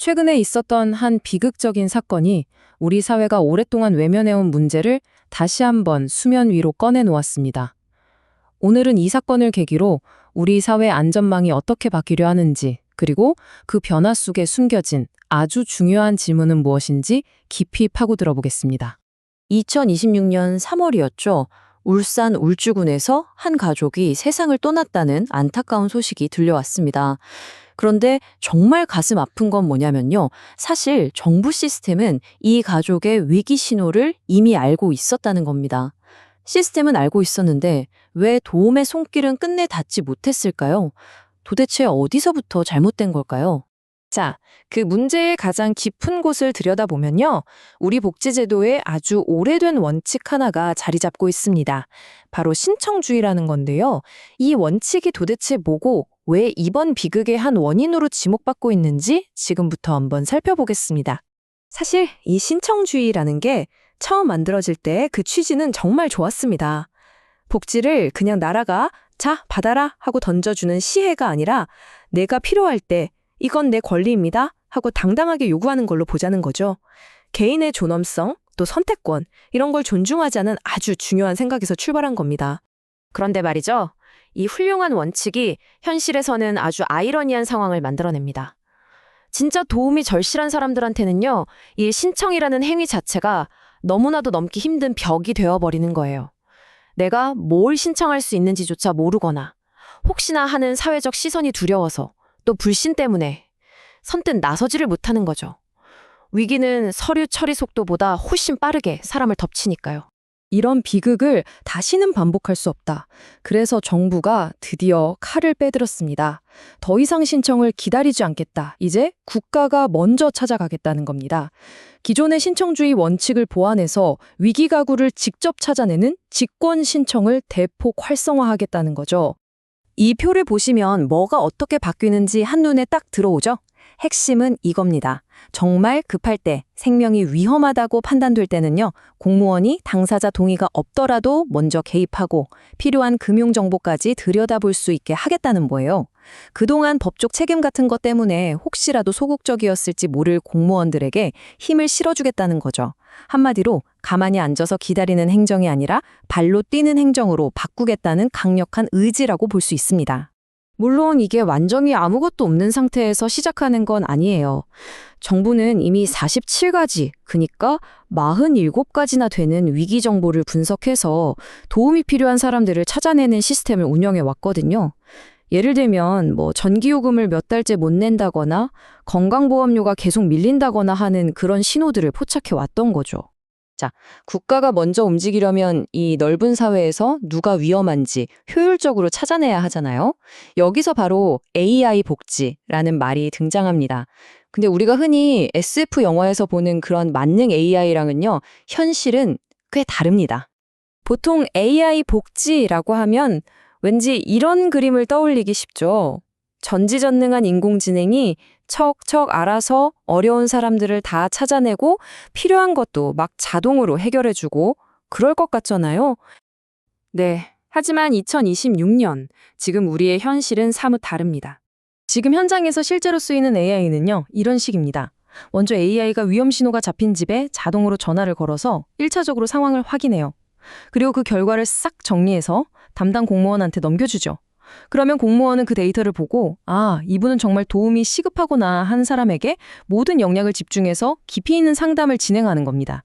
최근에 있었던 한 비극적인 사건이 우리 사회가 오랫동안 외면해온 문제를 다시 한번 수면 위로 꺼내놓았습니다. 오늘은 이 사건을 계기로 우리 사회 안전망이 어떻게 바뀌려 하는지, 그리고 그 변화 속에 숨겨진 아주 중요한 질문은 무엇인지 깊이 파고들어 보겠습니다. 2026년 3월이었죠. 울산 울주군에서 한 가족이 세상을 떠났다는 안타까운 소식이 들려왔습니다. 그런데 정말 가슴 아픈 건 뭐냐면요. 사실 정부 시스템은 이 가족의 위기 신호를 이미 알고 있었다는 겁니다. 시스템은 알고 있었는데 왜 도움의 손길은 끝내 닿지 못했을까요? 도대체 어디서부터 잘못된 걸까요? 자, 그 문제의 가장 깊은 곳을 들여다보면요. 우리 복지제도에 아주 오래된 원칙 하나가 자리 잡고 있습니다. 바로 신청주의라는 건데요. 이 원칙이 도대체 뭐고 왜 이번 비극의 한 원인으로 지목받고 있는지 지금부터 한번 살펴보겠습니다. 사실 이 신청주의라는 게 처음 만들어질 때 그 취지는 정말 좋았습니다. 복지를 그냥 나라가 자, 받아라 하고 던져주는 시혜가 아니라 내가 필요할 때 이건 내 권리입니다 하고 당당하게 요구하는 걸로 보자는 거죠. 개인의 존엄성, 또 선택권, 이런 걸 존중하자는 아주 중요한 생각에서 출발한 겁니다. 그런데 말이죠. 이 훌륭한 원칙이 현실에서는 아주 아이러니한 상황을 만들어냅니다. 진짜 도움이 절실한 사람들한테는요, 이 신청이라는 행위 자체가 너무나도 넘기 힘든 벽이 되어버리는 거예요. 내가 뭘 신청할 수 있는지조차 모르거나 혹시나 하는 사회적 시선이 두려워서 또 불신 때문에 선뜻 나서지를 못하는 거죠. 위기는 서류 처리 속도보다 훨씬 빠르게 사람을 덮치니까요. 이런 비극을 다시는 반복할 수 없다. 그래서 정부가 드디어 칼을 빼들었습니다. 더 이상 신청을 기다리지 않겠다. 이제 국가가 먼저 찾아가겠다는 겁니다. 기존의 신청주의 원칙을 보완해서 위기 가구를 직접 찾아내는 직권 신청을 대폭 활성화하겠다는 거죠. 이 표를 보시면 뭐가 어떻게 바뀌는지 한눈에 딱 들어오죠? 핵심은 이겁니다. 정말 급할 때, 생명이 위험하다고 판단될 때는요, 공무원이 당사자 동의가 없더라도 먼저 개입하고 필요한 금융정보까지 들여다볼 수 있게 하겠다는 거예요. 그동안 법적 책임 같은 것 때문에 혹시라도 소극적이었을지 모를 공무원들에게 힘을 실어주겠다는 거죠. 한마디로 가만히 앉아서 기다리는 행정이 아니라 발로 뛰는 행정으로 바꾸겠다는 강력한 의지라고 볼 수 있습니다. 물론 이게 완전히 아무것도 없는 상태에서 시작하는 건 아니에요. 정부는 이미 47가지, 그러니까 47가지나 되는 위기 정보를 분석해서 도움이 필요한 사람들을 찾아내는 시스템을 운영해 왔거든요. 예를 들면 전기요금을 몇 달째 못 낸다거나 건강보험료가 계속 밀린다거나 하는 그런 신호들을 포착해 왔던 거죠. 자, 국가가 먼저 움직이려면 이 넓은 사회에서 누가 위험한지 효율적으로 찾아내야 하잖아요. 여기서 바로 AI 복지라는 말이 등장합니다. 근데 우리가 흔히 SF 영화에서 보는 그런 만능 AI랑은요, 현실은 꽤 다릅니다. 보통 AI 복지라고 하면 왠지 이런 그림을 떠올리기 쉽죠. 전지전능한 인공지능이 척척 알아서 어려운 사람들을 다 찾아내고 필요한 것도 막 자동으로 해결해주고 그럴 것 같잖아요. 네, 하지만 2026년, 지금 우리의 현실은 사뭇 다릅니다. 지금 현장에서 실제로 쓰이는 AI는요, 이런 식입니다. 먼저 AI가 위험 신호가 잡힌 집에 자동으로 전화를 걸어서 1차적으로 상황을 확인해요. 그리고 그 결과를 싹 정리해서 담당 공무원한테 넘겨주죠. 그러면 공무원은 그 데이터를 보고 이분은 정말 도움이 시급하구나 한 사람에게 모든 역량을 집중해서 깊이 있는 상담을 진행하는 겁니다.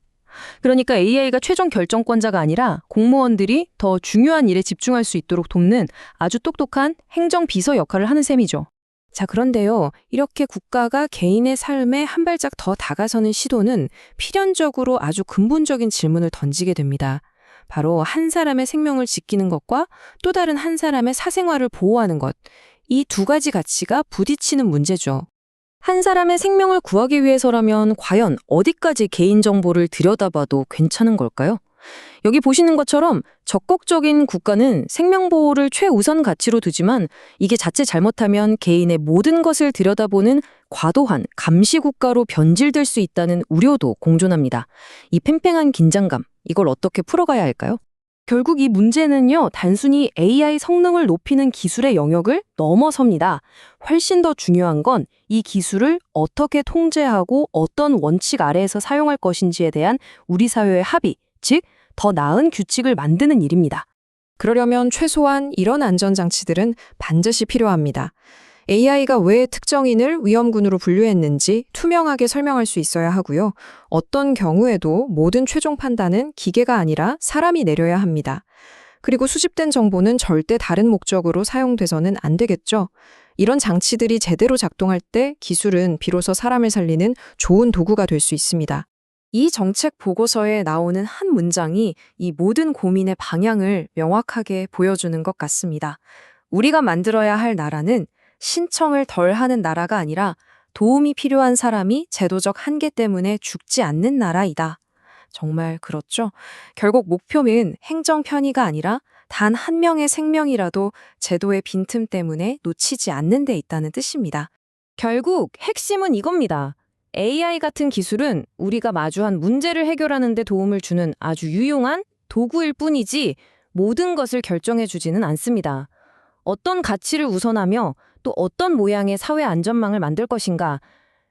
그러니까 AI가 최종 결정권자가 아니라 공무원들이 더 중요한 일에 집중할 수 있도록 돕는 아주 똑똑한 행정비서 역할을 하는 셈이죠. 자, 그런데요. 이렇게 국가가 개인의 삶에 한 발짝 더 다가서는 시도는 필연적으로 아주 근본적인 질문을 던지게 됩니다. 바로 한 사람의 생명을 지키는 것과 또 다른 한 사람의 사생활을 보호하는 것, 이 두 가지 가치가 부딪히는 문제죠. 한 사람의 생명을 구하기 위해서라면 과연 어디까지 개인정보를 들여다봐도 괜찮은 걸까요? 여기 보시는 것처럼 적극적인 국가는 생명보호를 최우선 가치로 두지만 이게 자칫 잘못하면 개인의 모든 것을 들여다보는 과도한 감시국가로 변질될 수 있다는 우려도 공존합니다. 이 팽팽한 긴장감, 이걸 어떻게 풀어가야 할까요? 결국 이 문제는요, 단순히 AI 성능을 높이는 기술의 영역을 넘어섭니다. 훨씬 더 중요한 건 이 기술을 어떻게 통제하고 어떤 원칙 아래에서 사용할 것인지에 대한 우리 사회의 합의, 즉, 더 나은 규칙을 만드는 일입니다. 그러려면 최소한 이런 안전장치들은 반드시 필요합니다. AI가 왜 특정인을 위험군으로 분류했는지 투명하게 설명할 수 있어야 하고요. 어떤 경우에도 모든 최종 판단은 기계가 아니라 사람이 내려야 합니다. 그리고 수집된 정보는 절대 다른 목적으로 사용돼서는 안 되겠죠. 이런 장치들이 제대로 작동할 때 기술은 비로소 사람을 살리는 좋은 도구가 될 수 있습니다. 이 정책 보고서에 나오는 한 문장이 이 모든 고민의 방향을 명확하게 보여주는 것 같습니다. 우리가 만들어야 할 나라는 신청을 덜 하는 나라가 아니라 도움이 필요한 사람이 제도적 한계 때문에 죽지 않는 나라이다. 정말 그렇죠? 결국 목표는 행정 편의가 아니라 단 한 명의 생명이라도 제도의 빈틈 때문에 놓치지 않는 데 있다는 뜻입니다. 결국 핵심은 이겁니다. AI 같은 기술은 우리가 마주한 문제를 해결하는 데 도움을 주는 아주 유용한 도구일 뿐이지 모든 것을 결정해 주지는 않습니다. 어떤 가치를 우선하며 또 어떤 모양의 사회 안전망을 만들 것인가,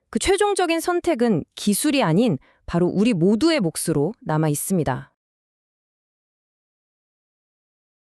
그 최종적인 선택은 기술이 아닌 바로 우리 모두의 몫으로 남아 있습니다.